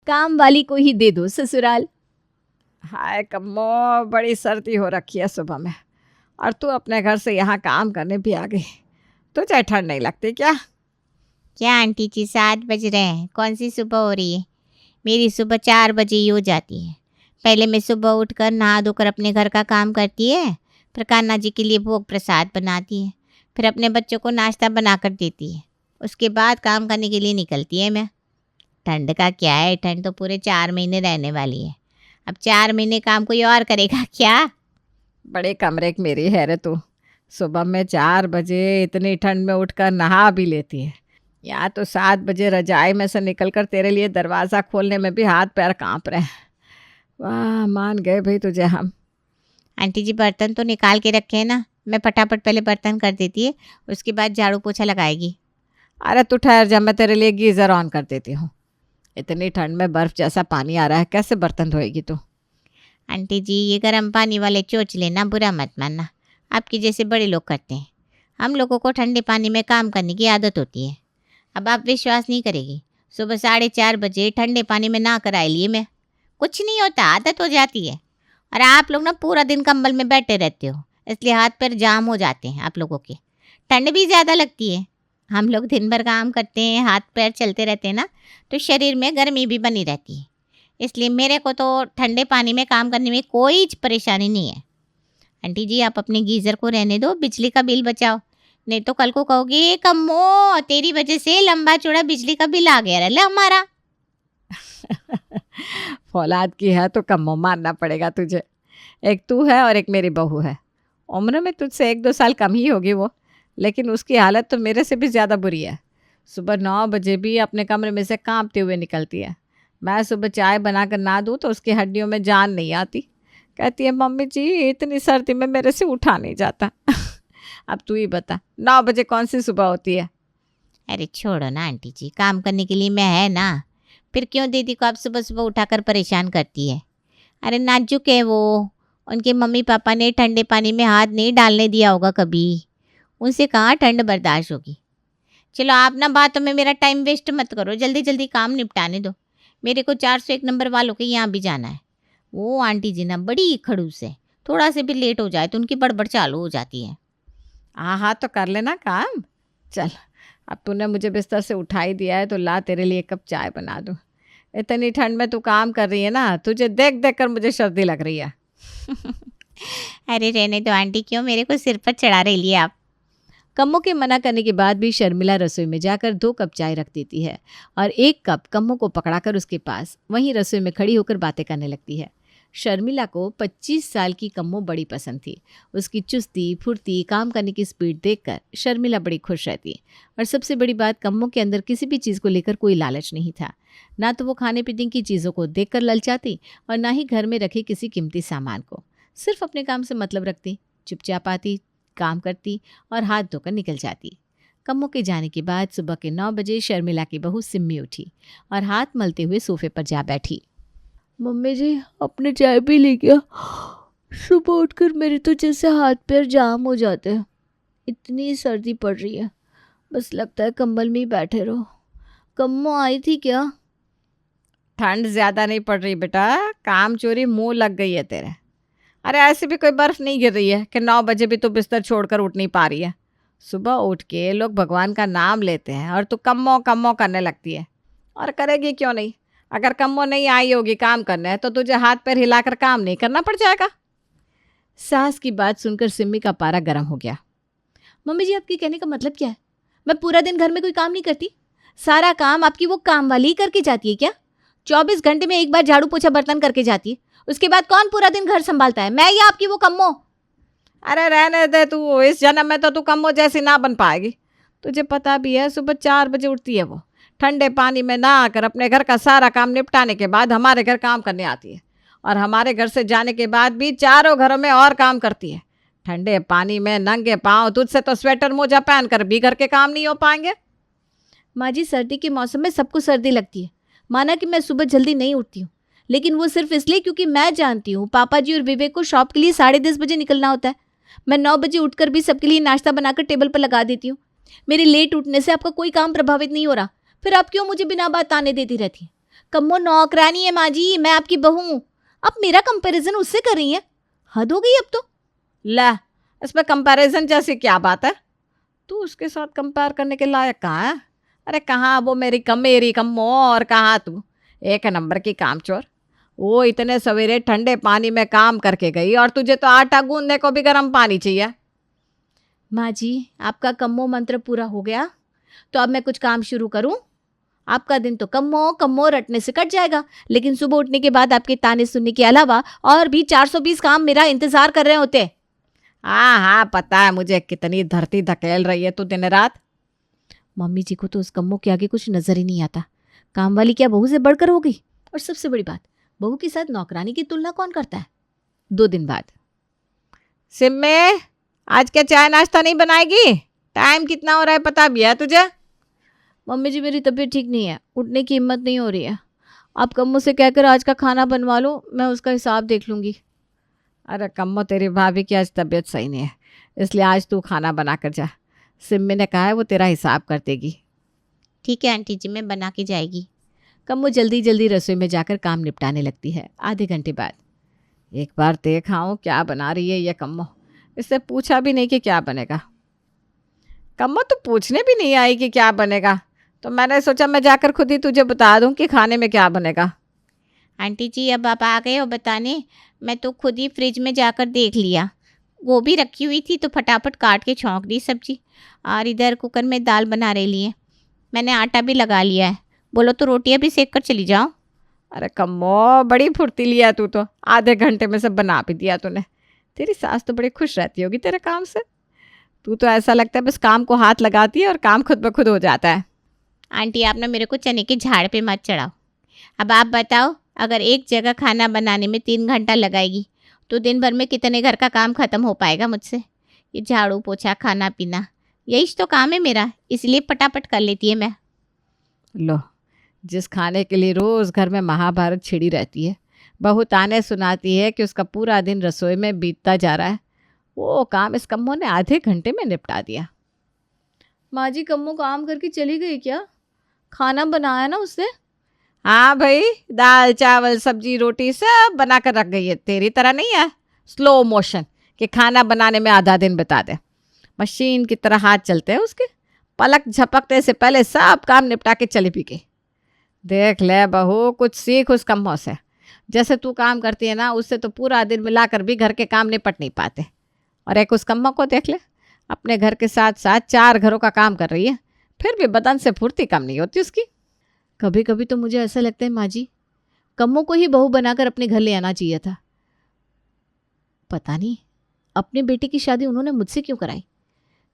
काम वाली को ही दे दो ससुराल। हाय कम्मो, बड़ी सर्दी हो रखी है सुबह में, और तू अपने घर से यहाँ काम करने भी आ गई। तुझे ठंड नहीं लगती क्या? क्या आंटी जी 7 बज रहे हैं, कौन सी सुबह हो रही है? मेरी सुबह 4 बजे ही हो जाती है। पहले मैं सुबह उठकर नहा धोकर अपने घर का काम करती है, फिर कान्हा जी के लिए भोग प्रसाद बनाती है, फिर अपने बच्चों को नाश्ता बनाकर देती है। उसके बाद काम करने के लिए निकलती है मैं। ठंड का क्या है, ठंड तो पूरे 4 महीने रहने वाली है। अब 4 महीने काम कोई और करेगा क्या? बड़े कमरे की मेरी है रे तू। सुबह में 4 बजे इतनी ठंड में उठकर नहा भी लेती है। यहाँ तो 7 बजे रजाई में से निकलकर तेरे लिए दरवाज़ा खोलने में भी हाथ पैर कांप रहे हैं। वाह, मान गए भाई तुझे हम। आंटी जी बर्तन तो निकाल के रखे हैं ना, मैं फटाफट पहले बर्तन कर देती है, उसके बाद झाड़ू पोछा लगाएगी। अरे तू ठहर जा, मैं तेरे लिए गीज़र ऑन कर देती हूँ। इतनी ठंड में बर्फ़ जैसा पानी आ रहा है, कैसे बर्तन धोएगी तू? आंटी जी ये गर्म पानी वाले चोचले ना बुरा मत मानना, आपके जैसे बड़े लोग करते हैं। हम लोगों को ठंडे पानी में काम करने की आदत होती है। अब आप विश्वास नहीं करेगी, सुबह 4:30 बजे ठंडे पानी में नहा कर आई लिए मैं। कुछ नहीं होता, आदत हो जाती है। और आप लोग ना पूरा दिन कंबल में बैठे रहते हो, इसलिए हाथ पैर जाम हो जाते हैं आप लोगों के। ठंड भी ज़्यादा लगती है। हम लोग दिन भर काम करते हैं, हाथ पैर चलते रहते हैं ना, तो शरीर में गर्मी भी बनी रहती है। इसलिए मेरे को तो ठंडे पानी में काम करने में कोई परेशानी नहीं है। आंटी जी आप अपने गीज़र को रहने दो, बिजली का बिल बचाओ, नहीं तो कल को कहोगे कम्मो तेरी वजह से लंबा चौड़ा बिजली का बिल आ गया रहा हमारा। फौलाद की है तो कम्मो मानना पड़ेगा तुझे। एक तू है और एक मेरी बहू है। उम्र में तुझसे 1-2 साल कम ही होगी वो, लेकिन उसकी हालत तो मेरे से भी ज़्यादा बुरी है। सुबह 9 बजे भी अपने कमरे में से कांपते हुए निकलती है। मैं सुबह चाय बनाकर ना दूँ तो उसकी हड्डियों में जान नहीं आती। कहती है मम्मी जी इतनी सर्दी में मेरे से उठा नहीं जाता। अब तू ही बता, 9 बजे कौन सी सुबह होती है? अरे छोड़ो ना आंटी जी, काम करने के लिए मैं है ना, फिर क्यों दीदी को आप सुबह सुबह उठाकर परेशान करती है? अरे नाजुक है वो, उनके मम्मी पापा ने ठंडे पानी में हाथ नहीं डालने दिया होगा कभी, उनसे कहाँ ठंड बर्दाश्त होगी। चलो आप ना बातों में मेरा टाइम वेस्ट मत करो, जल्दी जल्दी काम निपटाने दो। मेरे को 401 नंबर वालों के यहाँ भी जाना है। वो आंटी जी ना बड़ी खड़ूस है, थोड़ा से भी लेट हो जाए तो उनकी बड़बड़ चालू हो जाती है। हाँ हाँ तो कर लेना काम। चल अब तूने मुझे बिस्तर से उठा ही दिया है तो ला तेरे लिए 1 कप चाय बना दूँ। इतनी ठंड में तू काम कर रही है ना, तुझे देख देख कर मुझे सर्दी लग रही है। अरे रहने दो आंटी, क्यों मेरे को सिर पर चढ़ा रही लिए आप? कम्मो के मना करने के बाद भी शर्मिला रसोई में जाकर 2 कप चाय रख देती है और 1 कप कम्मो को पकड़ाकर उसके पास वहीं रसोई में खड़ी होकर बातें करने लगती है। शर्मिला को 25 साल की कम्मो बड़ी पसंद थी। उसकी चुस्ती फुर्ती, काम करने की स्पीड देखकर शर्मिला बड़ी खुश रहती। और सबसे बड़ी बात, कम्मो के अंदर किसी भी चीज़ को लेकर कोई लालच नहीं था। ना तो वो खाने पीने की चीज़ों को देखकर ललचाती और ना ही घर में रखे किसी कीमती सामान को। सिर्फ अपने काम से मतलब रखती, चुपचाप आती, काम करती और हाथ धोकर निकल जाती। कम्मो के जाने के बाद सुबह के 9 बजे शर्मिला की बहू सिम्मी उठी और हाथ मलते हुए सोफे पर जा बैठी। मम्मी जी अपने चाय पी ली क्या? सुबह उठकर मेरे तो जैसे हाथ पैर जाम हो जाते हैं, इतनी सर्दी पड़ रही है, बस लगता है कंबल में ही बैठे रहो। कम्मो आई थी क्या? ठंड ज़्यादा नहीं पड़ रही बेटा, काम चोरी मुँह लग गई है तेरे। अरे ऐसे भी कोई बर्फ़ नहीं गिर रही है कि 9 बजे भी तो बिस्तर छोड़कर उठ नहीं पा रही है। सुबह उठ के लोग भगवान का नाम लेते हैं और तू कम्मो कम्मो करने लगती है। और करेगी क्यों नहीं? अगर कम्मो नहीं आई होगी काम करने तो तुझे हाथ पैर हिलाकर काम नहीं करना पड़ जाएगा। सास की बात सुनकर सिम्मी का पारा गर्म हो गया। मम्मी जी आपके कहने का मतलब क्या है? मैं पूरा दिन घर में कोई काम नहीं करती? सारा काम आपकी वो काम वाली ही करके जाती है क्या? 24 घंटे में एक बार झाड़ू पोछा बर्तन करके जाती है, उसके बाद कौन पूरा दिन घर संभालता है, मैं या आपकी वो कम्मो? अरे रहने दे तू, इस जन्म में तो तू कम्मो जैसी ना बन पाएगी। तुझे पता भी है सुबह 4 बजे उठती है वो, ठंडे पानी में नहाकर अपने घर का सारा काम निपटाने के बाद हमारे घर काम करने आती है और हमारे घर से जाने के बाद भी चारों घरों में और काम करती है। ठंडे पानी में नंगे पाँव, तुझसे तो स्वेटर मोजा पहन कर भी घर के काम नहीं हो पाएंगे। माँ जी सर्दी के मौसम में सबको सर्दी लगती है। माना कि मैं सुबह जल्दी नहीं उठती हूँ, लेकिन वो सिर्फ इसलिए क्योंकि मैं जानती हूँ पापा जी और विवेक को शॉप के लिए 10:30 बजे निकलना होता है। मैं 9 बजे उठकर भी सबके लिए नाश्ता बनाकर टेबल पर लगा देती हूँ। मेरे लेट उठने से आपका कोई काम प्रभावित नहीं हो रहा, फिर आप क्यों मुझे बिना बात आने देती रहती हैं? कम्मो नौकरानी है माँ जी, मैं आपकी बहू हूँ। अब मेरा कंपैरिजन उससे कर रही है, हद हो गई अब तो। ला, इसमें कंपैरिजन जैसी क्या बात है? तू उसके साथ कंपेयर करने के लायक कहाँ है? अरे कहाँ वो मेरी कम्मो, और कहाँ तू एक नंबर की कामचोर। वो इतने सवेरे ठंडे पानी में काम करके गई और तुझे तो आटा गूंदने को भी गर्म पानी चाहिए। माँ जी, आपका कम्मो मंत्र पूरा हो गया तो अब मैं कुछ काम शुरू करूं? आपका दिन तो कम्मो कम्मो रटने से कट जाएगा, लेकिन सुबह उठने के बाद आपके ताने सुनने के अलावा और भी 420 काम मेरा इंतजार कर रहे होते। हाँ हाँ, पता है मुझे कितनी धरती धकेल रही है तू दिन रात। मम्मी जी को तो उस कम्मो के आगे कुछ नजर ही नहीं आता। काम वाली क्या बहू से बढ़कर हो गई? और सबसे बड़ी बात, बहू के साथ नौकरानी की तुलना कौन करता है? 2 दिन बाद। सिम्मे, आज क्या चाय नाश्ता नहीं बनाएगी? टाइम कितना हो रहा है पता भी है तुझे? मम्मी जी, मेरी तबीयत ठीक नहीं है, उठने की हिम्मत नहीं हो रही है। आप कम्मो से कहकर आज का खाना बनवा लो, मैं उसका हिसाब देख लूँगी। अरे कम्मो, तेरी भाभी की आज तबीयत सही नहीं है, इसलिए आज तू खाना बना कर जा। सिम्मी ने कहा है वो तेरा हिसाब कर देगी। ठीक है आंटी जी, मैं बना के जाएगी। कम्मो जल्दी जल्दी रसोई में जाकर काम निपटाने लगती है। आधे घंटे बाद। एक बार देख आऊँ क्या बना रही है ये कम्मो। इससे पूछा भी नहीं कि क्या बनेगा। कम्मो तो पूछने भी नहीं आई कि क्या बनेगा, तो मैंने सोचा मैं जाकर खुद ही तुझे बता दूं कि खाने में क्या बनेगा। आंटी जी, अब आप आ गए हो बताने, मैं तो खुद ही फ्रिज में जाकर देख लिया। गोभी रखी हुई थी तो फटाफट काट के छौंक दी सब्जी, और इधर कुकर में दाल बना रही है। मैंने आटा भी लगा लिया है, बोलो तो रोटियां भी सेक कर चली जाओ। अरे कम्मो, बड़ी फुर्तीली है तू तो, आधे घंटे में सब बना भी दिया तूने। तेरी सास तो बड़ी खुश रहती होगी तेरे काम से। तू तो ऐसा लगता है बस काम को हाथ लगाती है और काम खुद ब खुद हो जाता है। आंटी, आप ना मेरे को चने के झाड़ पे मत चढ़ाओ। अब आप बताओ, अगर एक जगह खाना बनाने में 3 घंटा लगाएगी तो दिन भर में कितने घर का काम खत्म हो पाएगा मुझसे? ये झाड़ू पोछा खाना पीना, यही तो काम है मेरा, इसलिए पटापट कर लेती है मैं। लो, जिस खाने के लिए रोज़ घर में महाभारत छिड़ी रहती है, बहू ताने सुनाती है कि उसका पूरा दिन रसोई में बीतता जा रहा है, वो काम इस कम्मो ने आधे घंटे में निपटा दिया। माँ जी, कम्मो काम करके चली गई क्या? खाना बनाया ना उसने? हाँ भाई, दाल चावल सब्जी रोटी सब बना कर रख गई है। तेरी तरह नहीं है स्लो मोशन कि खाना बनाने में आधा दिन बिता दे। मशीन की तरह हाथ चलते हैं उसके, पलक झपकते से पहले सब काम निपटा के चली भी गई। देख ले बहू, कुछ सीख उस कम्मो से। जैसे तू काम करती है ना, उससे तो पूरा दिन मिलाकर भी घर के काम निपट नहीं पाते। और एक उस कम्मो को देख ले, अपने घर के साथ साथ 4 घरों का काम कर रही है, फिर भी बदन से फुर्ती कम नहीं होती उसकी। कभी कभी तो मुझे ऐसा लगता है माँ जी, कम्मो को ही बहू बनाकर अपने घर ले आना चाहिए था। पता नहीं अपने बेटे की शादी उन्होंने मुझसे क्यों कराई?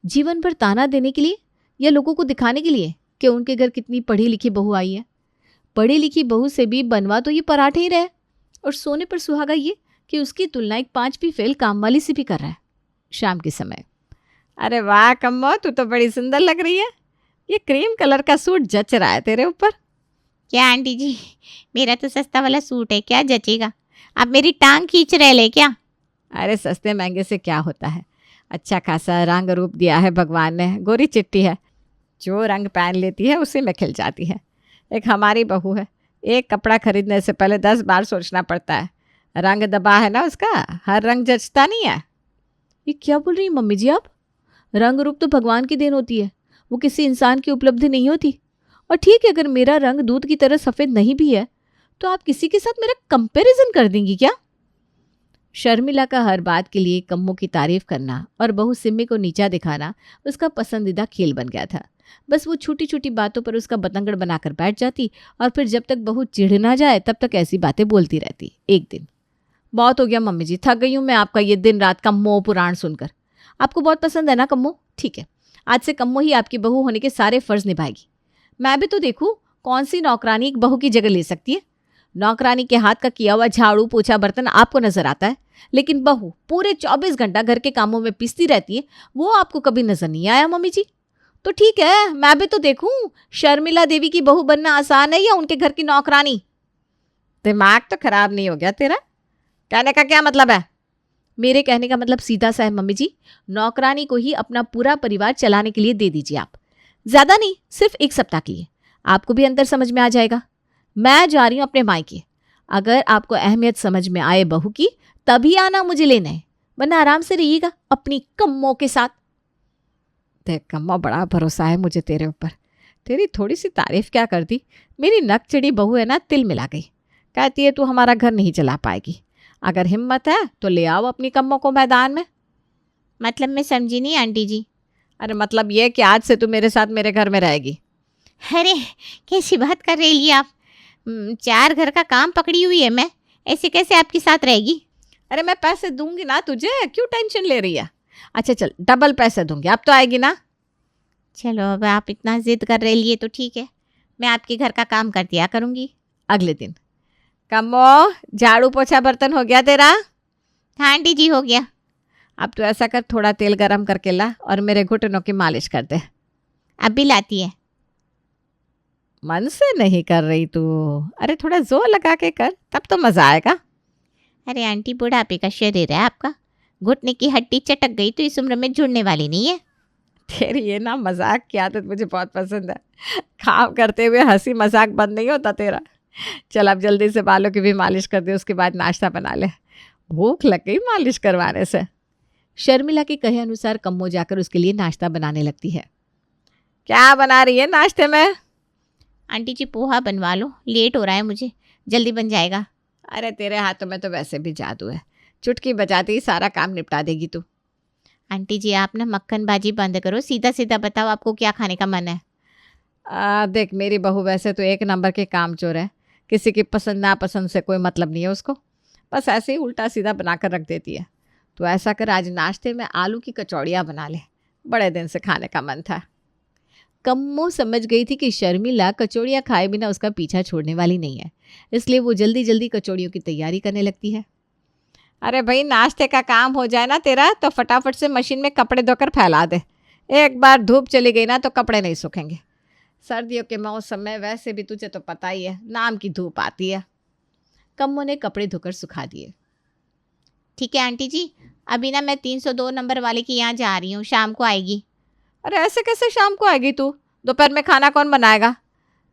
जीवन भर ताना देने के लिए या लोगों को दिखाने के लिए कि उनके घर कितनी पढ़ी लिखी बहू आई है? पढ़ी लिखी बहू से भी बनवा तो ये पराठे ही रहे, और सोने पर सुहागा ये कि उसकी तुलना एक 5वीं फेल काम वाली से भी कर रहा है। शाम के समय। अरे वाह कम्मो, तू तो बड़ी सुंदर लग रही है। ये क्रीम कलर का सूट जच रहा है तेरे ऊपर। क्या आंटी जी, मेरा तो सस्ता वाला सूट है, क्या जचेगा? आप मेरी टांग खींच रहे ले क्या? अरे सस्ते महंगे से क्या होता है, अच्छा खासा रंग रूप दिया है भगवान ने। गोरी चिट्टी है, जो रंग पहन लेती है उसी में खिल जाती है। एक हमारी बहू है, एक कपड़ा खरीदने से पहले 10 बार सोचना पड़ता है। रंग दबा है ना उसका, हर रंग जचता नहीं है। ये क्या बोल रही हैं मम्मी जी आप? रंग रूप तो भगवान की देन होती है, वो किसी इंसान की उपलब्धि नहीं होती। और ठीक है, अगर मेरा रंग दूध की तरह सफ़ेद नहीं भी है तो आप किसी के साथ मेरा कंपैरिजन कर देंगी क्या? शर्मिला का हर बात के लिए कम्मो की तारीफ करना और बहू सिम्मी को नीचा दिखाना उसका पसंदीदा खेल बन गया था। बस वो छोटी छोटी बातों पर उसका बतंगड़ बनाकर बैठ जाती और फिर जब तक बहू चिढ़ ना जाए तब तक ऐसी बातें बोलती रहती। एक दिन, बहुत हो गया मम्मी जी, थक गई हूँ मैं आपका ये दिन रात का मोह पुराण सुनकर। आपको बहुत पसंद है ना कम्मो? ठीक है, आज से कम्मो ही आपकी बहू होने के सारे फर्ज निभाएगी। मैं भी तो देखूँ कौन सी नौकरानी एक बहू की जगह ले सकती है। नौकरानी के हाथ का किया हुआ झाड़ू पोछा बर्तन आपको नजर आता है, लेकिन बहू पूरे 24 घंटा घर के कामों में पिसती रहती है, वो आपको कभी नजर नहीं आया मम्मी जी। तो ठीक है, मैं भी तो देखूं शर्मिला देवी की बहू बनना आसान है या उनके घर की नौकरानी। दिमाग तो खराब नहीं हो गया तेरा? कहने का क्या मतलब है? मेरे कहने का मतलब सीधा सा है मम्मी जी, नौकरानी को ही अपना पूरा परिवार चलाने के लिए दे दीजिए आप। ज़्यादा नहीं, सिर्फ 1 सप्ताह के लिए, आपको भी अंतर समझ में आ जाएगा। मैं जा रही हूँ अपने मायके। अगर आपको अहमियत समझ में आए बहू की तभी आना मुझे लेने, वरना आराम से रहिएगा अपनी कम्मों के साथ। देख कम्मा, बड़ा भरोसा है मुझे तेरे ऊपर। तेरी थोड़ी सी तारीफ क्या कर दी। मेरी नक चिड़ी बहू है ना, तिल मिला गई। कहती है तू हमारा घर नहीं चला पाएगी। अगर हिम्मत है तो ले आओ अपनी कम्मों को मैदान में। मतलब मैं समझी नहीं आंटी जी। अरे मतलब ये कि आज से तू मेरे साथ मेरे घर में रहेगी। अरे कैसी बात कर रही आप? 4 घर का काम पकड़ी हुई है मैं, ऐसे कैसे आपके साथ रहेगी? अरे मैं पैसे दूंगी ना तुझे, क्यों टेंशन ले रही है। अच्छा चल, डबल पैसे दूंगी, अब तो आएगी ना। चलो अब आप इतना जिद कर रही है तो ठीक है, मैं आपके घर का काम कर दिया करूँगी। अगले दिन, कम्मो झाड़ू पोछा बर्तन हो गया तेरा? हाँ आंटी जी हो गया। अब तो ऐसा कर, थोड़ा तेल गरम करके ला और मेरे घुटनों की मालिश कर दे। अब भी लाती है? मन से नहीं कर रही तू। अरे थोड़ा जोर लगा के कर, तब तो मजा आएगा। अरे आंटी बुढ़ापे का शरीर है आपका, घुटने की हड्डी चटक गई तो इस उम्र में जुड़ने वाली नहीं है। तेरी ये ना मजाक की आदत मुझे बहुत पसंद है। काम करते हुए हंसी मजाक बंद नहीं होता तेरा। चल अब जल्दी से बालों की भी मालिश कर दे, उसके बाद नाश्ता बना ले। भूख लग गई मालिश करवाने से। शर्मिला के कहे अनुसार कम्मो जाकर उसके लिए नाश्ता बनाने लगती है। क्या बना रही है नाश्ते में? आंटी जी पोहा बनवा लो, लेट हो रहा है मुझे, जल्दी बन जाएगा। अरे तेरे हाथों में तो वैसे भी जादू है, चुटकी बजाते ही सारा काम निपटा देगी तू। आंटी जी आप ना मक्खन बाजी बंद करो, सीधा सीधा बताओ आपको क्या खाने का मन है। देख मेरी बहू वैसे तो एक नंबर के कामचोर है, किसी की पसंद नापसंद से कोई मतलब नहीं है उसको, बस ऐसे ही उल्टा सीधा बनाकर रख देती है। तो ऐसा कर, आज नाश्ते में आलू की कचौड़ियाँ बना ले, बड़े दिन से खाने का मन था। कम्मो समझ गई थी कि शर्मिला कचौड़ियाँ खाए बिना उसका पीछा छोड़ने वाली नहीं है, इसलिए वो जल्दी जल्दी कचौड़ियों की तैयारी करने लगती है। अरे भाई नाश्ते का काम हो जाए ना तेरा तो फटाफट से मशीन में कपड़े धोकर फैला दे। एक बार धूप चली गई ना तो कपड़े नहीं सूखेंगे। सर्दियों के मौसम में वैसे भी तुझे तो पता ही है, नाम की धूप आती है। कम्मो ने कपड़े धोकर सुखा दिए। ठीक है आंटी जी, अभी ना मैं 302 नंबर वाले के यहाँ जा रही हूँ, शाम को आएगी। अरे ऐसे कैसे शाम को आएगी तू? दोपहर में खाना कौन बनाएगा?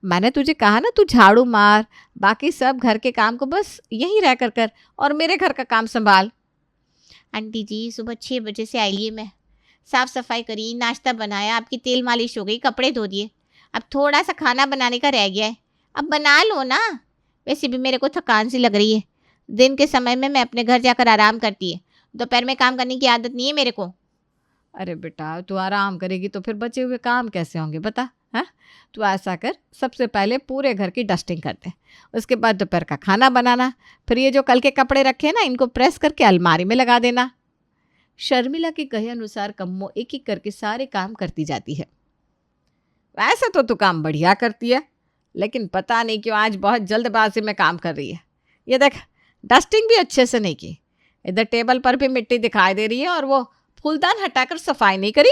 मैंने तुझे कहा ना तू झाड़ू मार, बाकी सब घर के काम को बस यहीं रह कर और मेरे घर का काम संभाल। आंटी जी सुबह 6 बजे से आई लिए मैं, साफ़ सफाई करी, नाश्ता बनाया, आपकी तेल मालिश हो गई, कपड़े धो दिए, अब थोड़ा सा खाना बनाने का रह गया है, अब बना लो ना। वैसे भी मेरे को थकान सी लग रही है, दिन के समय में मैं अपने घर जाकर आराम करती है, दोपहर में काम करने की आदत नहीं है मेरे को। अरे बेटा तू आराम करेगी तो फिर बचे हुए काम कैसे होंगे बता। हाँ तू ऐसा कर, सबसे पहले पूरे घर की डस्टिंग कर दे, उसके बाद दोपहर का खाना बनाना, फिर ये जो कल के कपड़े रखे हैं ना इनको प्रेस करके अलमारी में लगा देना। शर्मिला के कहे अनुसार कम्मो एक एक करके सारे काम करती जाती है। वैसे तो तू काम बढ़िया करती है, लेकिन पता नहीं क्यों आज बहुत जल्दबाजी में काम कर रही है। ये देख डस्टिंग भी अच्छे से नहीं की, इधर टेबल पर भी मिट्टी दिखाई दे रही है और वो फूलदान हटाकर सफाई नहीं करी।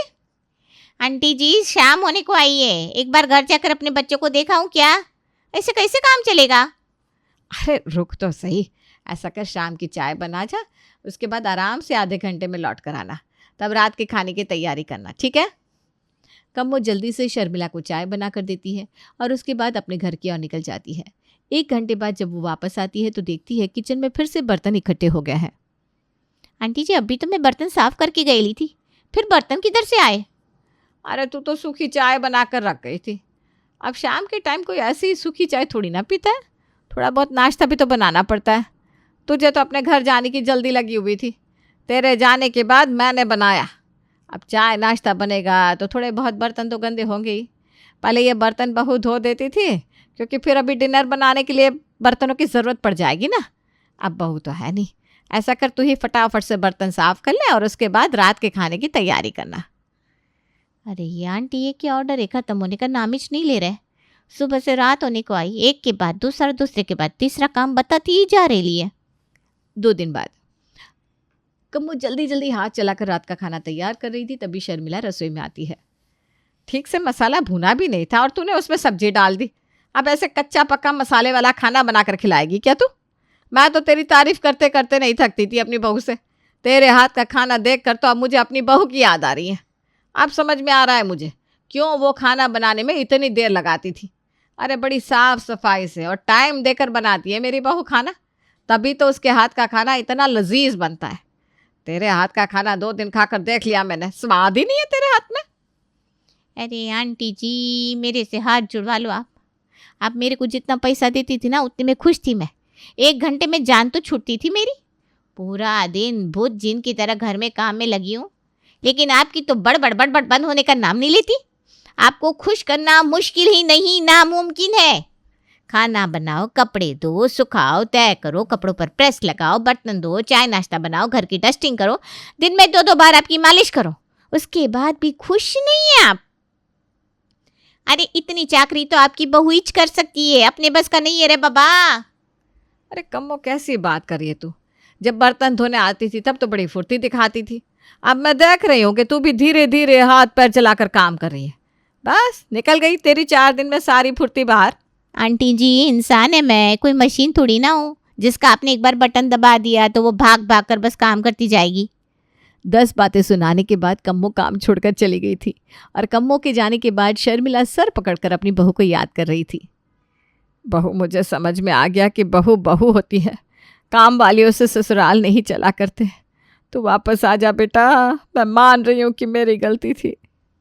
आंटी जी शाम होने को आई है, एक बार घर जाकर अपने बच्चों को देखा हूँ क्या? ऐसे कैसे काम चलेगा? अरे रुक तो सही, ऐसा कर शाम की चाय बना जा, उसके बाद आराम से आधे घंटे में लौट कर आना, तब रात के खाने की तैयारी करना, ठीक है? कम्मो जल्दी से शर्मिला को चाय बना कर देती है और उसके बाद अपने घर की ओर निकल जाती है। 1 घंटे बाद जब वो वापस आती है तो देखती है किचन में फिर से बर्तन इकट्ठे हो गए हैं। आंटी जी अभी तो मैं बर्तन साफ करके गई थी, फिर बर्तन किधर से आए? अरे तू तो सूखी चाय बना कर रख गई थी, अब शाम के टाइम कोई ऐसी ही सूखी चाय थोड़ी ना पीता है, थोड़ा बहुत नाश्ता भी तो बनाना पड़ता है। तुझे तो अपने घर जाने की जल्दी लगी हुई थी, तेरे जाने के बाद मैंने बनाया, अब चाय नाश्ता बनेगा तो थोड़े बहुत बर्तन तो गंदे होंगे ही। पहले ये बर्तन बहू धो देती थी, क्योंकि फिर अभी डिनर बनाने के लिए बर्तनों की ज़रूरत पड़ जाएगी ना, अब बहू तो है नहीं। ऐसा कर तू ही फटाफट से बर्तन साफ़ कर ले और उसके बाद रात के खाने की तैयारी करना। अरे ये आंटी ये क्या ऑर्डर एक खत्म होने का नाम ही नहीं ले रहे, सुबह से रात होने को आई, एक के बाद दूसरा, दूसरे के बाद तीसरा काम बताती ही जा रही है। 2 दिन बाद कम्मो जल्दी जल्दी हाथ चलाकर रात का खाना तैयार कर रही थी, तभी शर्मिला रसोई में आती है। ठीक से मसाला भुना भी नहीं था और तूने उसमें सब्जी डाल दी, अब ऐसे कच्चा पक्का मसाले वाला खाना बनाकर खिलाएगी क्या तू? मैं तो तेरी तारीफ करते करते नहीं थकती थी अपनी बहू से, तेरे हाथ का खाना देख कर तो अब मुझे अपनी बहू की याद आ रही है। अब समझ में आ रहा है मुझे क्यों वो खाना बनाने में इतनी देर लगाती थी। अरे बड़ी साफ सफाई से और टाइम देकर बनाती है मेरी बहू खाना, तभी तो उसके हाथ का खाना इतना लजीज बनता है। तेरे हाथ का खाना 2 दिन खाकर देख लिया मैंने, स्वाद ही नहीं है तेरे हाथ में। अरे आंटी जी, मेरे से हाथ जुड़वा लो आप मेरे को जितना पैसा देती थी ना उतने में खुश थी मैं। 1 घंटे में जान तो छूटती थी मेरी। पूरा दिन भूत जिन की तरह घर में काम में लगी हूँ, लेकिन आपकी तो बड़बड़ बड़बड़ बंद होने का नाम नहीं लेती। आपको खुश करना मुश्किल ही नहीं, नामुमकिन है। खाना बनाओ, कपड़े धो, सुखाओ, तय करो, कपड़ों पर प्रेस लगाओ, बर्तन धो, चाय नाश्ता बनाओ, घर की डस्टिंग करो, दिन में 2-2 बार आपकी मालिश करो, उसके बाद भी खुश नहीं है आप। अरे इतनी चाकरी तो आपकी बहू ही कर सकती है, अपने बस का नहीं है रे बाबा। अरे कम्मो, कैसी बात कर रही है तू? जब बर्तन धोने आती थी तब तो बड़ी फुर्ती दिखाती थी। अब मैं देख रही हूँ कि तू भी धीरे धीरे हाथ पैर चलाकर काम कर रही है। बस निकल गई तेरी 4 दिन में सारी फुर्ती बाहर। आंटी जी, इंसान है मैं, कोई मशीन थोड़ी ना हूँ जिसका आपने एक बार बटन दबा दिया तो वो भाग भाग कर बस काम करती जाएगी। 10 बातें सुनाने के बाद कम्मो काम छोड़कर चली गई थी और कम्मो के जाने के बाद शर्मिला सर पकड़कर अपनी बहू को याद कर रही थी। बहू, मुझे समझ में आ गया कि बहू बहू होती है, काम वालियों से ससुराल नहीं चला करते। तू वापस आ जा बेटा, मैं मान रही हूँ कि मेरी गलती थी।